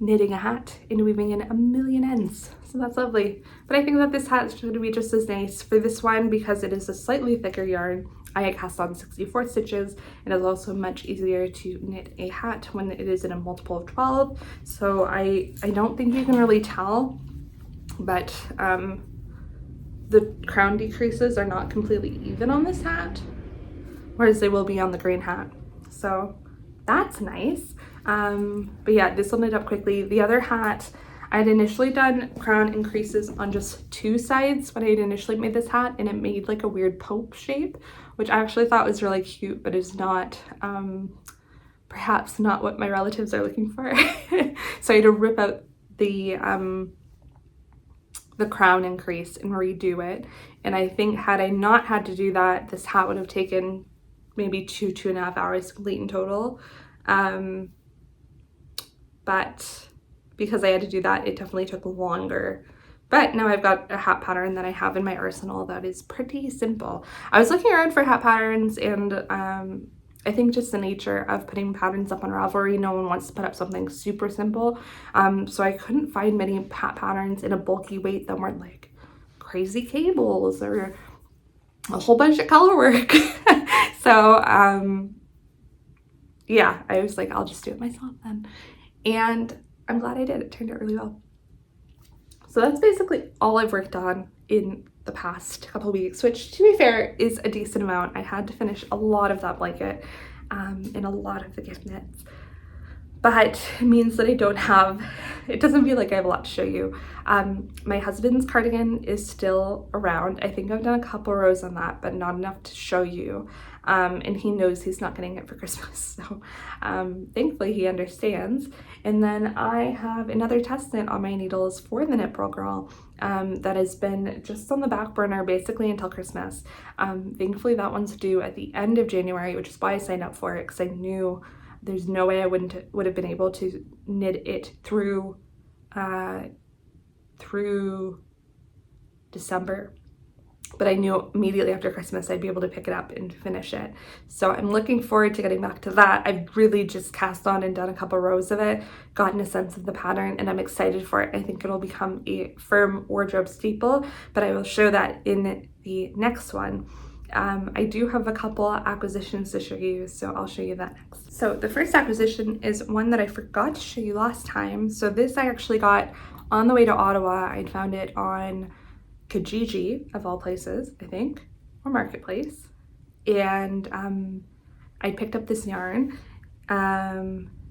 knitting a hat, and weaving in a million ends. So that's lovely. But I think that this hat should be just as nice. For this one, because it is a slightly thicker yarn, I cast on 64 stitches, and it's also much easier to knit a hat when it is in a multiple of 12. So I don't think you can really tell, but the crown decreases are not completely even on this hat, whereas they will be on the green hat. So that's nice. But yeah, this will knit up quickly. The other hat, I had initially done crown increases on just 2 sides when I had initially made this hat, and it made like a weird pope shape, which I actually thought was really cute, but is not, perhaps not what my relatives are looking for. So I had to rip out the crown increase and redo it. And I think had I not had to do that, this hat would have taken maybe 2.5 hours to complete in total. But because I had to do that, it definitely took longer. But now I've got a hat pattern that I have in my arsenal that is pretty simple. I was looking around for hat patterns, and I think just the nature of putting patterns up on Ravelry, no one wants to put up something super simple. So I couldn't find many hat patterns in a bulky weight that weren't like crazy cables or a whole bunch of color work. So yeah, I was like, I'll just do it myself then. And I'm glad I did. It turned out really well. So that's basically all I've worked on in the past couple weeks, which to be fair is a decent amount. I had to finish a lot of that blanket and a lot of the gift knits, but it means that I don't have, it doesn't feel like I have a lot to show you. My husband's cardigan is still around. I think I've done a couple rows on that, but not enough to show you. And he knows he's not getting it for Christmas, so thankfully he understands. And then I have another test knit on my needles for the Knit Purl Girl that has been just on the back burner basically until Christmas. Thankfully that one's due at the end of January, which is why I signed up for it, because I knew there's no way I would have been able to knit it through December. But I knew immediately after Christmas I'd be able to pick it up and finish it. So I'm looking forward to getting back to that. I've really just cast on and done a couple rows of it, gotten a sense of the pattern, and I'm excited for it. I think it'll become a firm wardrobe staple, but I will show that in the next one. I do have a couple acquisitions to show you, so I'll show you that next. So the first acquisition is one that I forgot to show you last time. So this I actually got on the way to Ottawa. I'd found it on Kijiji, of all places, I think, or Marketplace. And I picked up this yarn.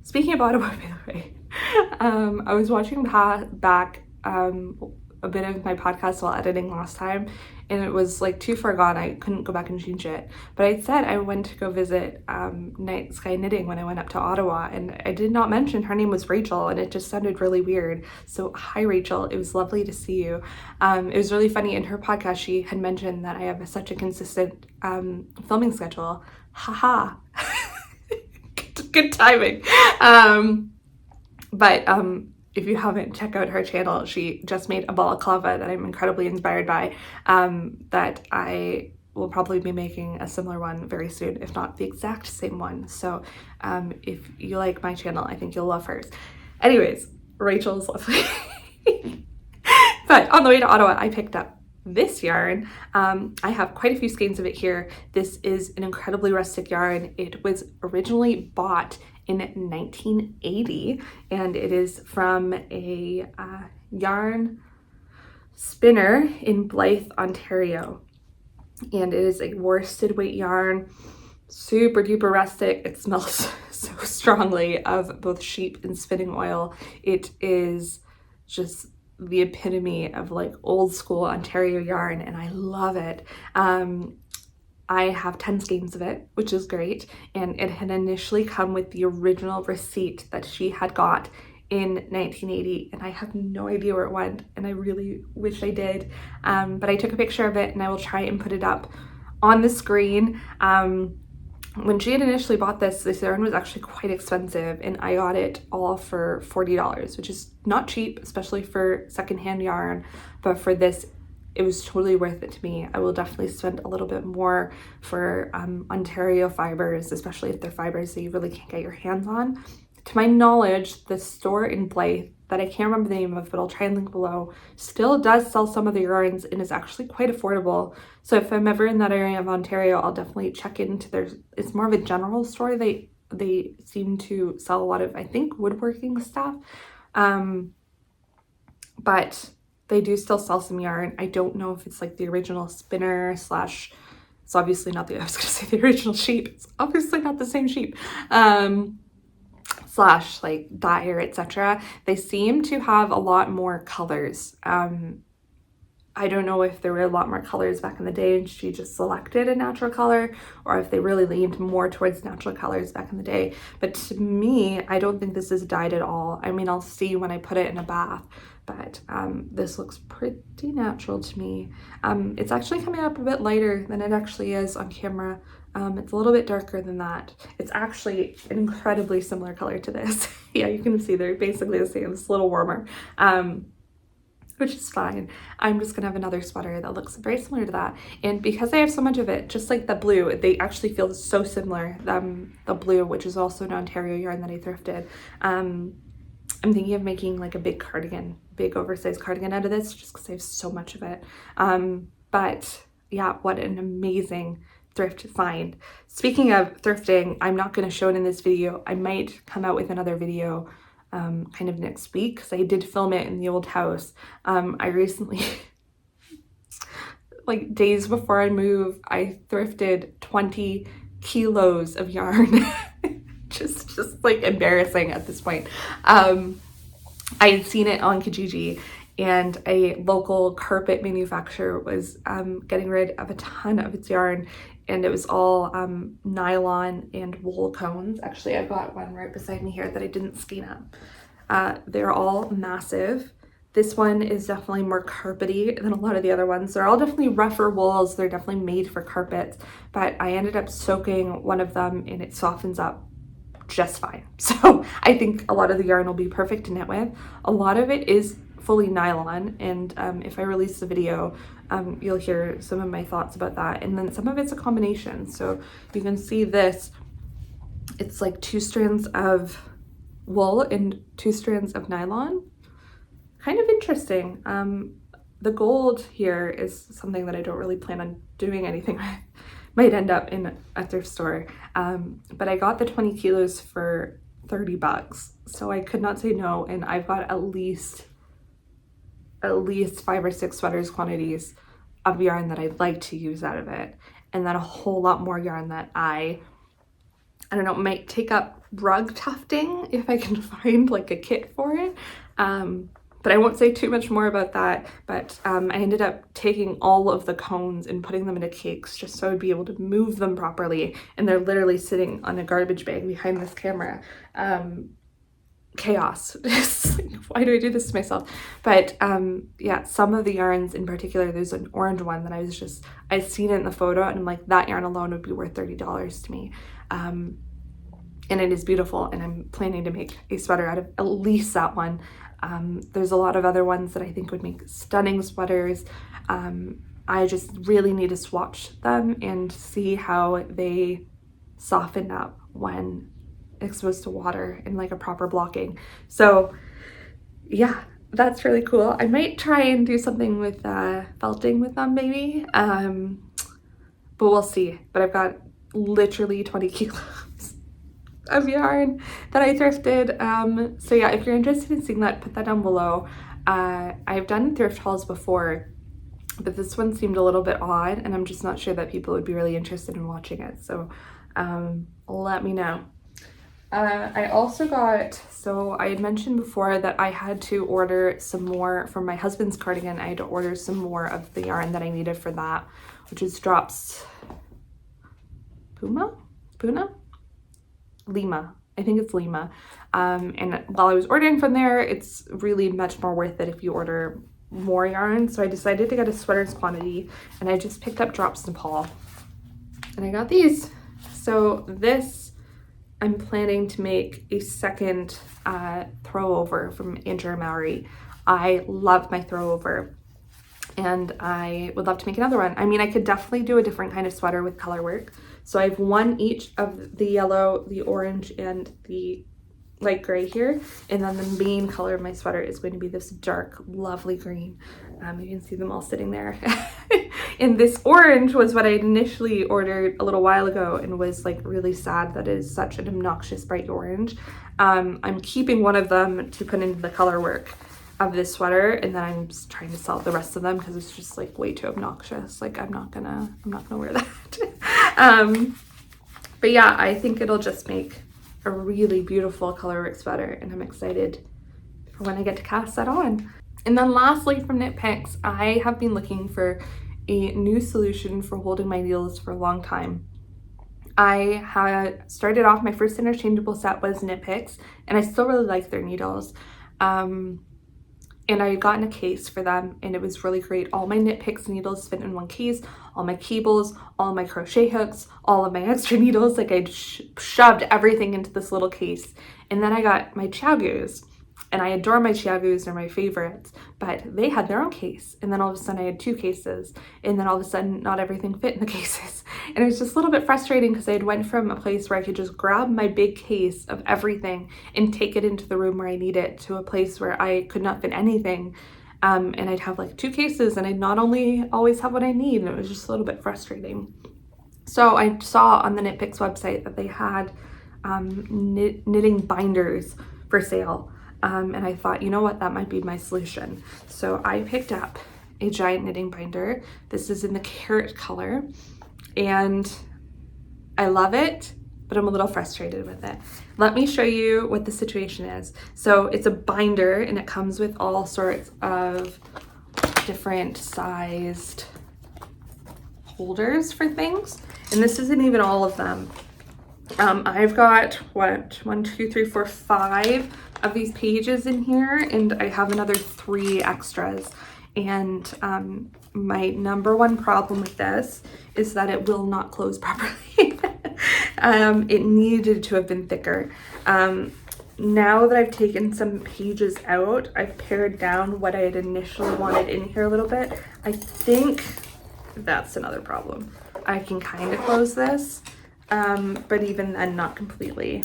Speaking of Ottawa, by the way, I was watching back a bit of my podcast while editing last time, and it was like too far gone. I couldn't go back and change it. But I said I went to go visit Night Sky Knitting when I went up to Ottawa, and I did not mention her name was Rachel, and it just sounded really weird. So hi Rachel, it was lovely to see you. It was really funny. In her podcast she had mentioned that I have such a consistent filming schedule. Haha. Good timing. If you haven't, check out her channel. She just made a balaclava that I'm incredibly inspired by, that I will probably be making a similar one very soon, if not the exact same one. So if you like my channel, I think you'll love hers. Anyways, Rachel's lovely. But on the way to Ottawa, I picked up this yarn. I have quite a few skeins of it here. This is an incredibly rustic yarn. It was originally bought in 1980, and it is from a yarn spinner in Blythe, Ontario. And it is a worsted weight yarn, super duper rustic. It smells so strongly of both sheep and spinning oil. It is just the epitome of like old school Ontario yarn, and I love it. I have 10 skeins of it, which is great, and it had initially come with the original receipt that she had got in 1980, and I have no idea where it went, and I really wish I did, but I took a picture of it and I will try and put it up on the screen. When she had initially bought this yarn was actually quite expensive, and I got it all for $40, which is not cheap, especially for secondhand yarn, but for this, it was totally worth it to me. I will definitely spend a little bit more for Ontario fibers, especially if they're fibers that you really can't get your hands on. To my knowledge, the store in Blythe, that I can't remember the name of, but I'll try and link below, still does sell some of the yarns and is actually quite affordable. So if I'm ever in that area of Ontario, I'll definitely check into their, it's more of a general store. They seem to sell a lot of, I think, woodworking stuff. But they do still sell some yarn. I don't know if it's like the original spinner slash, it's obviously not the, I was gonna say the original sheep. It's obviously not the same sheep. Slash like dyer, etc. They seem to have a lot more colors. I don't know if there were a lot more colors back in the day and she just selected a natural color, or if they really leaned more towards natural colors back in the day. But to me, I don't think this is dyed at all. I mean, I'll see when I put it in a bath, but this looks pretty natural to me. It's actually coming up a bit lighter than it actually is on camera. It's a little bit darker than that. It's actually an incredibly similar color to this. Yeah, you can see they're basically the same. It's a little warmer, which is fine. I'm just gonna have another sweater that looks very similar to that. And because I have so much of it, just like the blue, they actually feel so similar. The blue, which is also an Ontario yarn that I thrifted. I'm thinking of making like a big cardigan, big oversized cardigan out of this, just because I have so much of it. But yeah, what an amazing thrift find. Speaking of thrifting, I'm not going to show it in this video. I might come out with another video kind of next week, because I did film it in the old house. I recently, like days before I moved, I thrifted 20 kilos of yarn. just like embarrassing at this point. I had seen it on Kijiji, and a local carpet manufacturer was getting rid of a ton of its yarn, and it was all nylon and wool cones. Actually, I've got one right beside me here that I didn't skein up. They're all massive. This one is definitely more carpety than a lot of the other ones. They're all definitely rougher wools. They're definitely made for carpets, but I ended up soaking one of them and it softens up just fine. So I think a lot of the yarn will be perfect to knit with. A lot of it is fully nylon, and if I release the video, you'll hear some of my thoughts about that. And then some of it's a combination. So you can see this, it's like 2 strands of wool and 2 strands of nylon. Kind of interesting. The gold here is something that I don't really plan on doing anything with. Might end up in a thrift store, but I got the 20 kilos for $30, so I could not say no. And I've got at least 5 or 6 sweaters quantities of yarn that I'd like to use out of it, and then a whole lot more yarn that I don't know, might take up rug tufting if I can find like a kit for it. But I won't say too much more about that. But I ended up taking all of the cones and putting them into cakes just so I'd be able to move them properly. And they're literally sitting on a garbage bag behind this camera. Chaos. Like, why do I do this to myself? But yeah, some of the yarns in particular, there's an orange one that I'd seen it in the photo and I'm like, that yarn alone would be worth $30 to me. And it is beautiful, and I'm planning to make a sweater out of at least that one. There's a lot of other ones that I think would make stunning sweaters. I just really need to swatch them and see how they soften up when exposed to water in like a proper blocking. So yeah, that's really cool. I might try and do something with felting with them maybe, but we'll see. But I've got literally 20 kilos of yarn that I thrifted. So yeah, if you're interested in seeing that, put that down below. I've done thrift hauls before, but this one seemed a little bit odd, and I'm just not sure that people would be really interested in watching it. So let me know. I also got, so I had mentioned before that I had to order some more for my husband's cardigan. I had to order some more of the yarn that I needed for that, which is drops Lima. I think it's Lima. And while I was ordering from there, it's really much more worth it if you order more yarn. So I decided to get a sweaters quantity, and I just picked up drops Nepal, and I got these. So this, I'm planning to make a second throw over from Andrew Maori. I love my throw over, and I would love to make another one. I mean, I could definitely do a different kind of sweater with color work. So I have one each of the yellow, the orange, and the light gray here. And then the main color of my sweater is going to be this dark, lovely green. You can see them all sitting there. And this orange was what I had initially ordered a little while ago and was like really sad that it is such an obnoxious bright orange. I'm keeping one of them to put into the color work of this sweater, and then I'm just trying to sell the rest of them because it's just like way too obnoxious. Like I'm not gonna wear that. But yeah, I think it'll just make a really beautiful colorwork sweater, and I'm excited for when I get to cast that on. And then lastly, from Knit Picks, I have been looking for a new solution for holding my needles for a long time. I had started off, my first interchangeable set was Knit Picks, and I still really like their needles. And I had gotten a case for them, and it was really great. All my Knit Picks needles fit in one case, all my cables, all my crochet hooks, all of my extra needles. Like I'd shoved everything into this little case. And then I got my Chiaogus, and I adore my Chiaogus, they're my favorites, but they had their own case. And then all of a sudden I had two cases, and then all of a sudden not everything fit in the cases. And it was just a little bit frustrating because I had went from a place where I could just grab my big case of everything and take it into the room where I need it to a place where I could not fit anything. And I'd have like two cases, and I'd not only always have what I need, and it was just a little bit frustrating. So I saw on the Knit Picks website that they had knitting binders for sale. And I thought, you know what, that might be my solution. So I picked up a giant knitting binder. This is in the carrot color, and I love it, but I'm a little frustrated with it. Let me show you what the situation is. So it's a binder, and it comes with all sorts of different sized holders for things. And this isn't even all of them. I've got, what, 1, 2, 3, 4, 5 of these pages in here, and I have another 3 extras. And my number one problem with this is that it will not close properly. It needed to have been thicker. Now that I've taken some pages out, I've pared down what I had initially wanted in here a little bit. I think that's another problem. I can kind of close this, but even then not completely.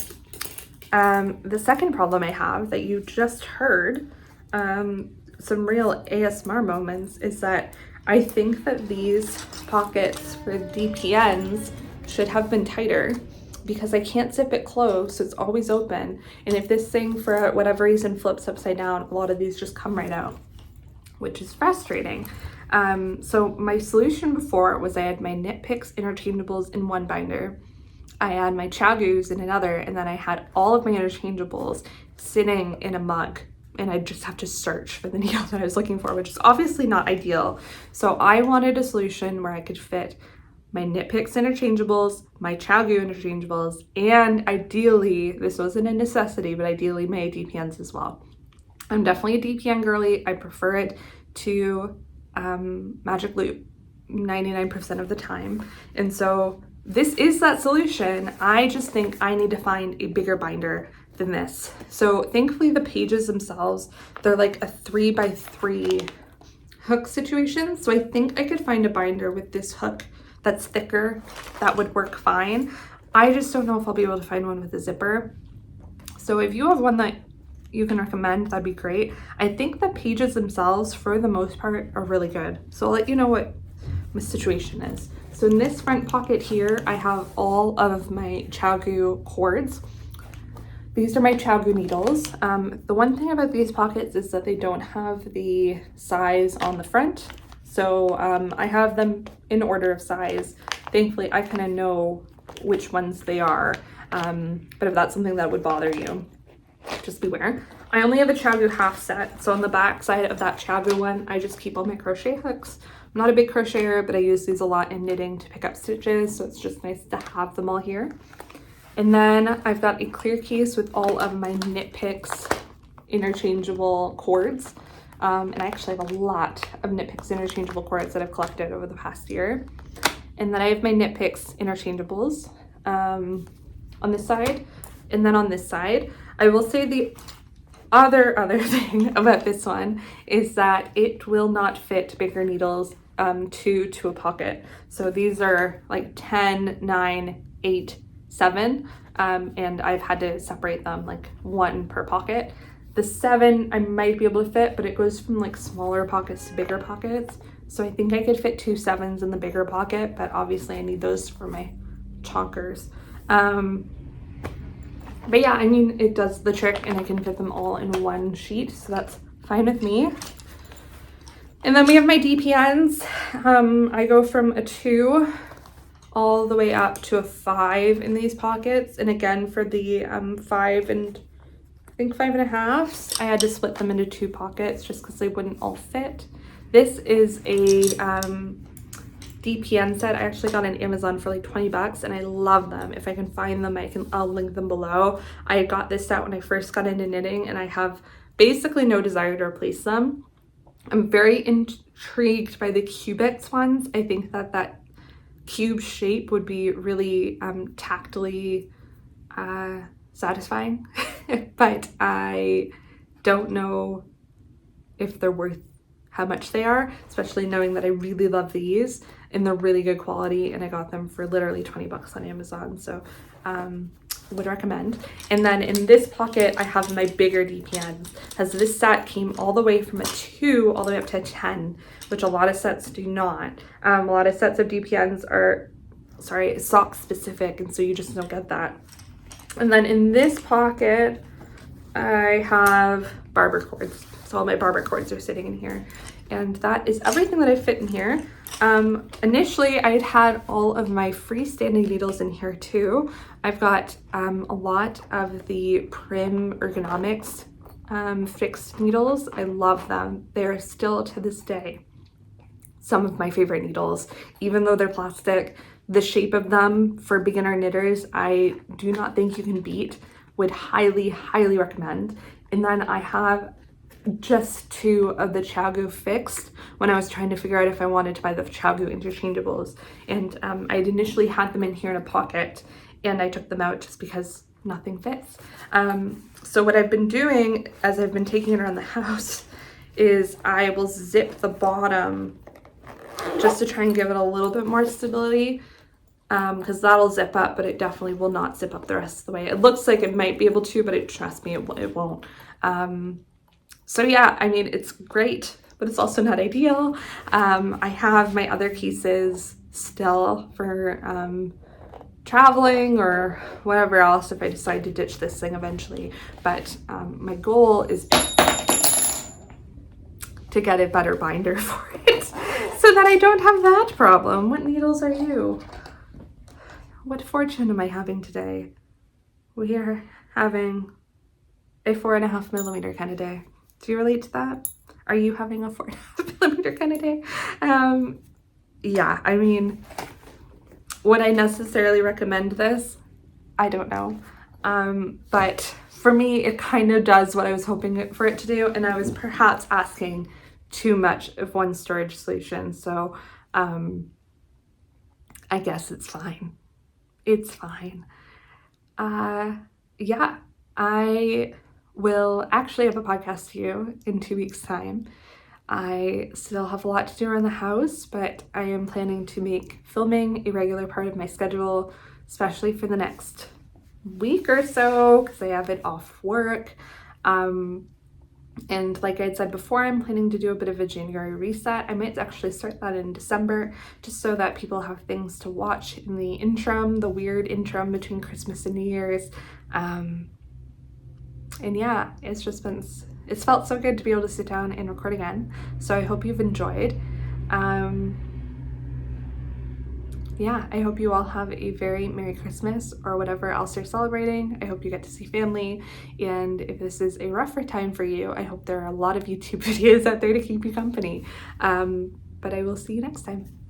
The second problem I have that you just heard, some real ASMR moments, is that I think that these pockets for DPNs should have been tighter, because I can't zip it closed, so it's always open. And if this thing for whatever reason flips upside down, a lot of these just come right out, which is frustrating. So my solution before was I had my Knit Picks interchangeables in one binder, I had my Chiaogus in another, and then I had all of my interchangeables sitting in a mug, and I just have to search for the needle that I was looking for, which is obviously not ideal. So I wanted a solution where I could fit my Knit Picks interchangeables, my Chiaogu interchangeables, and ideally, this wasn't a necessity, but ideally my DPNs as well. I'm definitely a DPN girly. I prefer it to Magic Loop 99% of the time. And so this is that solution. I just think I need to find a bigger binder than this. So thankfully the pages themselves, they're like a 3x3 hook situation. So I think I could find a binder with this hook that's thicker that would work fine. I just don't know if I'll be able to find one with a zipper. So if you have one that you can recommend, that'd be great. I think the pages themselves, for the most part, are really good. So I'll let you know what my situation is. So in this front pocket here, I have all of my Chiaogu cords. These are my Chiaogu needles. The one thing about these pockets is that they don't have the size on the front. So I have them in order of size. Thankfully, I kind of know which ones they are. But if that's something that would bother you, just beware. I only have a Chiaogu half set. So on the back side of that Chiaogu one, I just keep all my crochet hooks I'm not a big crocheter, but I use these a lot in knitting to pick up stitches, so it's just nice to have them all here. And then I've got a clear case with all of my Knit Picks interchangeable cords. And I actually have a lot of Knit Picks interchangeable cords that I've collected over the past year. And then I have my Knit Picks interchangeables on this side. And then on this side, I will say the other thing about this one is that it will not fit bigger needles to a pocket. So these are like 10, 9, 8, 7, and I've had to separate them like 1 per pocket. The 7 I might be able to fit, but it goes from like smaller pockets to bigger pockets. So I think I could fit 2 7s in the bigger pocket, but obviously I need those for my chonkers. But yeah, I mean, it does the trick and I can fit them all in 1 sheet, so that's fine with me. And then we have my DPNs. I go from a 2 all the way up to a 5 in these pockets. And again, for the 5 and I think 5.5, I had to split them into 2 pockets just because they wouldn't all fit. This is a DPN set I actually got on Amazon for like 20 bucks, and I love them. If I can find them, I'll link them below. I got this set when I first got into knitting, and I have basically no desire to replace them. I'm very intrigued by the Cubits ones. I think that cube shape would be really tactily satisfying, but I don't know if they're worth how much they are, especially knowing that I really love these and they're really good quality, and I got them for literally 20 bucks on Amazon, so would recommend. And then in this pocket I have my bigger DPNs, as this set came all the way from a 2 all the way up to a 10, which a lot of sets do not. A lot of sets of DPNs are sock specific, and so you just don't get that. And then in this pocket I have barber cords, so all my barber cords are sitting in here, and that is everything that I fit in here. Initially I had all of my freestanding needles in here too. I've got a lot of the Prim Ergonomics fixed needles. I love them. They're still to this day some of my favorite needles, even though they're plastic. The shape of them for beginner knitters, I do not think you can beat. Would highly recommend. And then I have just 2 of the ChiaoGoo fixed when I was trying to figure out if I wanted to buy the ChiaoGoo interchangeables, and I'd initially had them in here in a pocket and I took them out just because nothing fits. So what I've been doing as I've been taking it around the house is I will zip the bottom just to try and give it a little bit more stability, because that'll zip up, but it definitely will not zip up the rest of the way. It looks like it might be able to, but trust me, it won't. So yeah, I mean, it's great, but it's also not ideal. I have my other cases still for traveling or whatever else if I decide to ditch this thing eventually. But my goal is to get a better binder for it so that I don't have that problem. What needles are you? What fortune am I having today? We are having a 4.5 millimeter kind of day. Do you relate to that? Are you having a 4.5 millimeter kind of day? Yeah, I mean, would I necessarily recommend this? I don't know. But for me, it kind of does what I was hoping for it to do, and I was perhaps asking too much of one storage solution. So I guess it's fine. It's fine. Yeah, I will actually have a podcast to you in 2 weeks' time. I still have a lot to do around the house, but I am planning to make filming a regular part of my schedule, especially for the next week or so, because I have it off work. And like I had said before, I'm planning to do a bit of a January reset. I might actually start that in December, just so that people have things to watch in the interim, the weird interim between Christmas and New Year's. And yeah, it's felt so good to be able to sit down and record again. So I hope you've enjoyed. Yeah, I hope you all have a very Merry Christmas or whatever else you're celebrating. I hope you get to see family. And if this is a rougher time for you, I hope there are a lot of YouTube videos out there to keep you company. but I will see you next time.